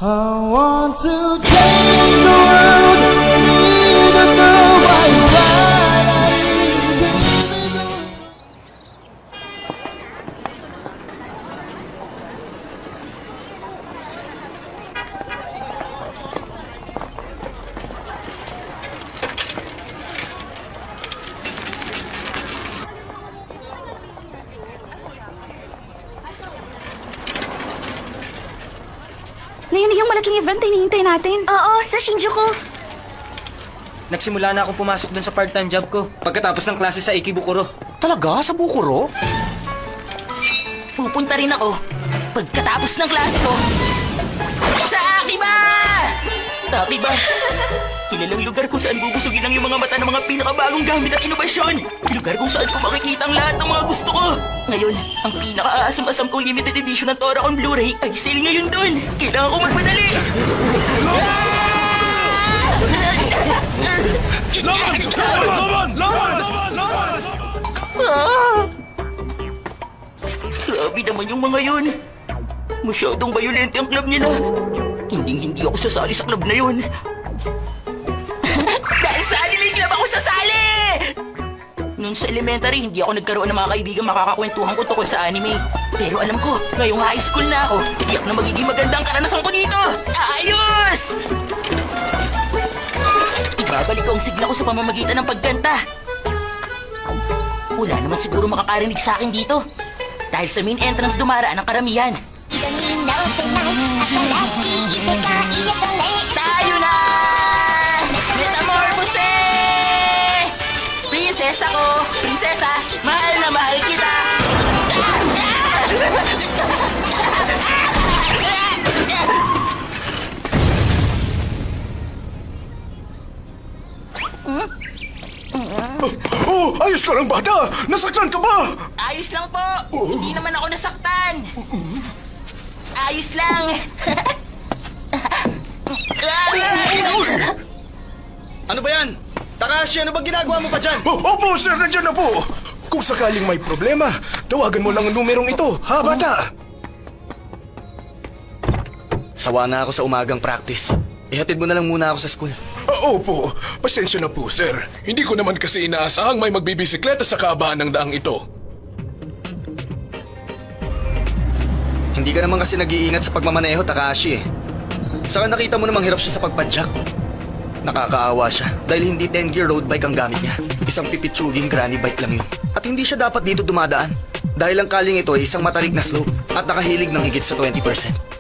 I want to change the world, need to know why you Ngayon na yung malaking event na hinihintay natin. Oo, sa Shinjuku. Nagsimula na akong pumasok dun sa part-time job ko pagkatapos ng klase sa Ikebukuro. Talaga? Sa Bukuro? Pupunta rin ako pagkatapos ng klase ko sa Akiba! Akiba, kilalang lugar kung saan bubusugin lang yung mga mata ng mga pinakabagong gamit at inobasyon. Lugar kung saan ko makikita ang lahat ng mga gusto ko. Ngayon, ang pinaka-asam-asam kong limited edition ng Tora on Blu-ray ay sale ngayon dun. Kailangan ko magmadali. Grabe naman yung mga yun. Masyadong bayolente ang club nila. Hindi ako sasali sa club na yun. Dahil sa anime club ako sasali! Noon sa elementary, hindi ako nagkaroon ng mga kaibigan makakakwentuhan ko tungkol sa anime. Pero alam ko, ngayong high school na ako, tiyak na magiging magandang karanasan ko dito! Ayos! Ibabalik ko ang sigla ko sa pamamagitan ng pagkanta. Wala naman siguro makakarinig sa akin dito. Dahil sa main entrance dumaraan ang karamihan. Tayo na! Metamorphose! Prinsesa ko! Prinsesa! Mahal na mahal kita! Oh, ayos ka lang, bata! Nasaktan ka ba? Ayos lang po! Hindi naman ako nasaktan! Ayos lang! Ano ba yan? Takashi, ano ba ginagawa mo pa dyan? Opo, sir, nandiyan na po! Kung sakaling may problema, tawagan mo lang ang numerong ito, ha, bata? Sawa na ako sa umagang practice. Ihatid mo na lang muna ako sa school. Opo, pasensya na po, sir. Hindi ko naman kasi inaasahang may magbibisikleta sa kahabaan ng daang ito. Hindi ka naman kasi nag-iingat sa pagmamaneho, Takashi eh. Saka nakita mo namang hirap siya sa pagpadyak. Nakakaawa siya dahil hindi 10-gear road bike ang gamit niya. Isang pipitsuging granny bike lang yun. At hindi siya dapat dito dumadaan. Dahil ang kaling ito ay isang matarik na slope at nakahilig ng higit sa 20%.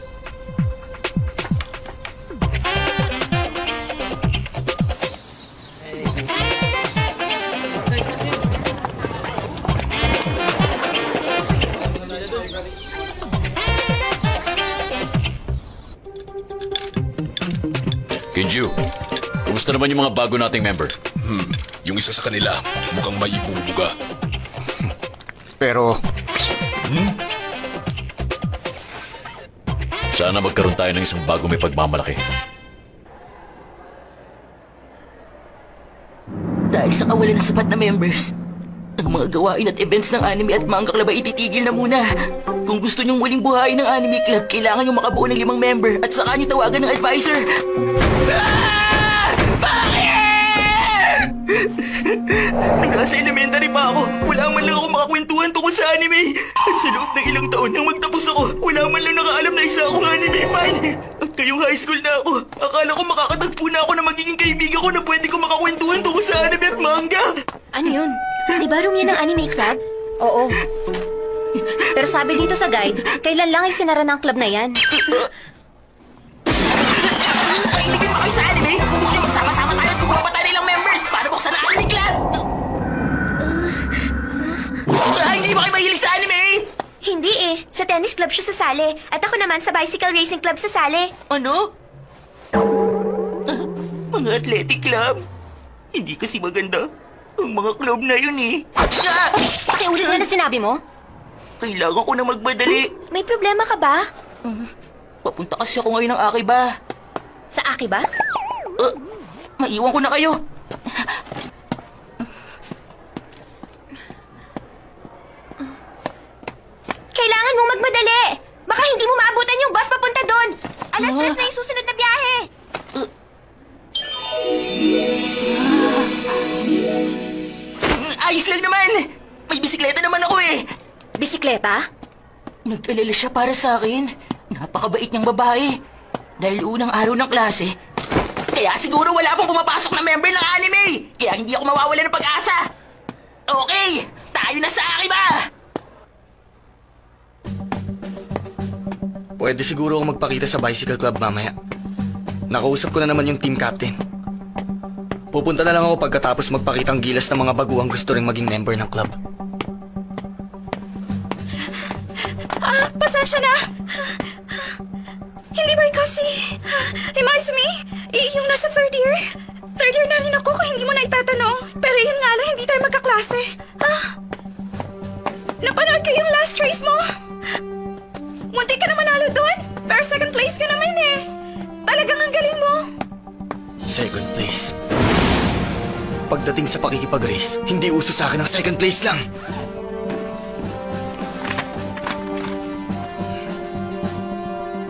Kinju, kumusta naman yung mga bago nating member? Yung isa sa kanila, mukhang may ibubuga. Pero Sana magkaroon tayo ng isang bago may pagmamalaki. Dahil sa kawalan ng sapat na members, ang mga gawain at events ng anime at manga club ay ititigil na muna. Kung gusto niyong muling buhayin ng anime club, kailangan niyong makabuo ng 5 member at saka niyo tawagan ng advisor. Bakit? Nung nasa elementary pa ako, wala man lang ako makakwentuhan tungkol sa anime. At sa loob ng ilang taon nang magtapos ako, wala man lang nakaalam na isa akong anime fan. At ngayong high school na ako, akala ko makakatagpo na ako na magiging kaibigan ko na pwede ko makakwentuhan tungkol sa anime at manga. Ano yun? Di ba room yan ng anime club? Oo. Pero sabi dito sa guide, kailan lang ay sinara ng club na yan? Mahilig mo kayo sa anime? Kung gusto nyo magsama-sama tayo at kumuha pa tayo ilang members para buksan ang anime club! Hindi ba kayo mahilig sa anime? Hindi eh. Sa tennis club siya sasali. At ako naman sa bicycle racing club sasali. Ano? Mga athletic club? Hindi kasi maganda ang mga club na yun eh. Pakiulit nga na sinabi mo. Kailangan ko na magmadali. May problema ka ba? Papunta kasi ako ngayon ng Akiba. Sa Aki ba? Maiwan ko na kayo. Kailangan mong magmadali! Baka hindi mo maabutan yung bus papunta doon! Alas 3 na yung bisikleta? Nag-alala siya para sa akin. Napakabait niyang babae. Dahil unang araw ng klase, kaya siguro wala pong pumapasok na member ng anime. Kaya hindi ako mawawala ng pag-asa. Okay, tayo na sa Akiba! Pwede siguro ako magpakita sa bicycle club mamaya. Nakausap ko na naman yung team captain. Pupunta na lang ako pagkatapos magpakitang gilas ng mga baguhang gusto ring maging member ng club. Pasensya na. Hindi ba ikaw si... Himaizumi? Yung nasa third year? Third year na rin ako kung hindi mo na itatanong. Pero yun nga lang, hindi tayo magkaklase. Napanood ko yung last race mo? Munti ka na manalo doon, pero second place ka naman eh. Talagang ang galing mo. Second place. Pagdating sa pakikipag-race, hindi uso sa akin ang second place lang.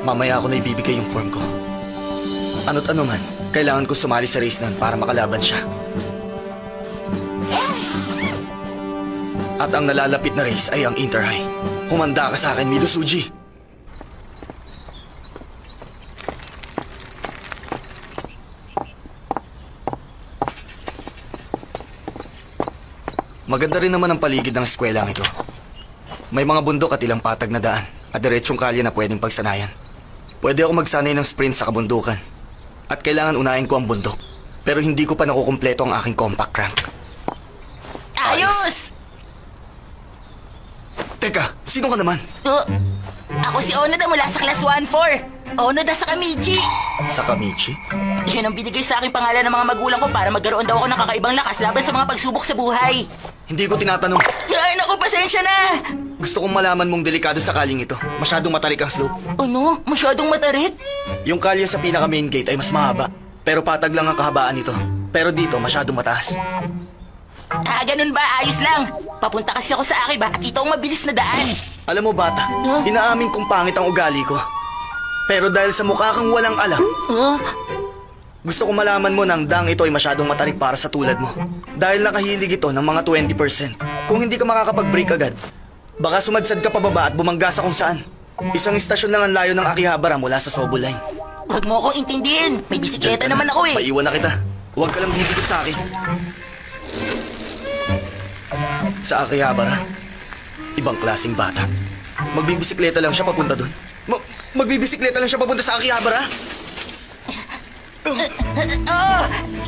Mamaya ako na ibibigay yung form ko. Ano't ano man, kailangan ko sumali sa race nun para makalaban siya. At ang nalalapit na race ay ang Inter-High. Humanda ka sa akin, Midosuji. Maganda rin naman ang paligid ng eskwelang ito. May mga bundok at ilang patag na daan at diretsong kalye na pwedeng pagsanayan. Pwede ako magsanay ng sprint sa kabundukan. At kailangan unahin ko ang bundok. Pero hindi ko pa nakukumpleto ang aking compact crank. Ayos! Teka, sino ka naman? Ako si Onoda mula sa class 1-4. Onoda sa Kamichi. Sa Kamichi? Yan ang binigay sa aking pangalan ng mga magulang ko para magkaroon daw ako ng kakaibang lakas laban sa mga pagsubok sa buhay. Hindi ko tinatanong. Ay, naku, pasensya na! Gusto kong malaman mong delikado sa kaling ito. Masyadong matarik ang slope. Ano? Masyadong matarit? Yung kalye sa pinaka main gate ay mas mahaba. Pero patag lang ang kahabaan nito. Pero dito, masyadong mataas. Ganun ba? Ayos lang. Papunta kasi ako sa Akiba at ito ang mabilis na daan. Alam mo bata, inaamin kong pangit ang ugali ko. Pero dahil sa mukha kang walang alam, gusto kong malaman mo na ang dang ito ay masyadong matarik para sa tulad mo. Dahil nakahilig ito ng mga 20%. Kung hindi ka makakapag-break agad, baka sumadsad ka pababa at bumangga sa kung saan. Isang istasyon lang ang layo ng Akihabara mula sa Sobu Line. Huwag mo akong intindihin. May bisikleta naman ako eh. Maiwan na kita. Huwag ka lang didikit sa akin. Sa Akihabara, ibang klaseng bata. Magbibisikleta lang siya papunta doon. Magbibisikleta lang siya papunta sa Akihabara? Oo!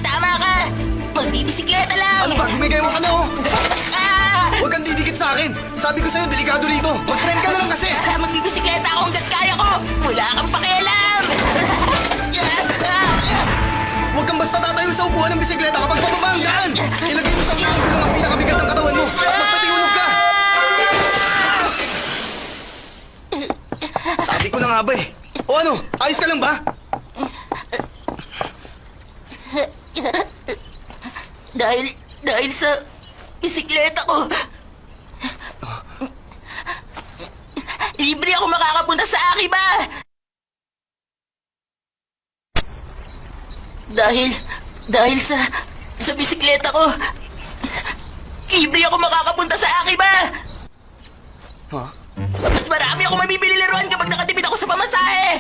Tama ka! Magbibisikleta lang! Ano ba? Gumigay mo ka na oh! Ah! Huwag kang didikit sa akin! Sabi ko sa'yo, delikado rito! Mag-friend ka na lang kasi! Magbibisikleta ako hanggat kaya ko! Wala kang pakialam! Huwag kang basta tatayo sa upuan ng bisikleta kapag pababa ang daan! Ilagay mo sa unahan ko lang ang pinakabigat ng katawan mo at magpatihulog ka! Sabi ko na nga ba eh! O ano? Ayos ka lang ba? Dahil sa bisikleta ko, libre ako makakapunta sa Akiba! Dahil sa bisikleta ko, libre ako makakapunta sa Akiba! Ha? Mas marami ako mabibili laruan kapag nakatipid ako sa pamasahe!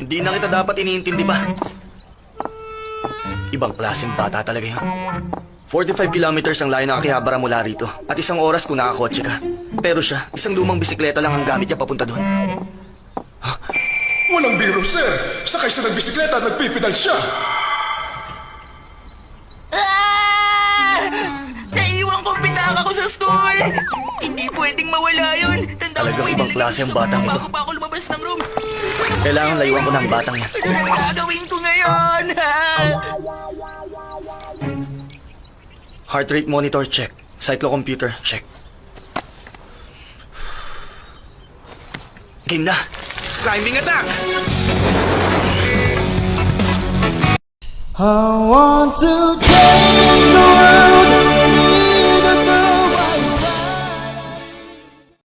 Hindi na kita dapat iniintindi ba? Ibang klaseng bata talaga yan. 45 kilometers ang layo ng Akihabara mula rito at 1 oras kung nakakotse ka. Pero siya, isang lumang bisikleta lang ang gamit niya papunta doon. Walang biro, sir. Sakay siya ng bisikleta at nagpipidal siya. Naiwan kong pitaka ko sa school! Hindi pwedeng mawala yun! Tandaan Talagang ko, ibang inilagay klase ang ko sa batang bago ito. pa ako lumabas ng room. Kailangan layuan ko na ang batang yan. Ano gagawin ko ngayon? Heart rate monitor check. Cyclocomputer check. Game na! Climbing attack! I want to change the world.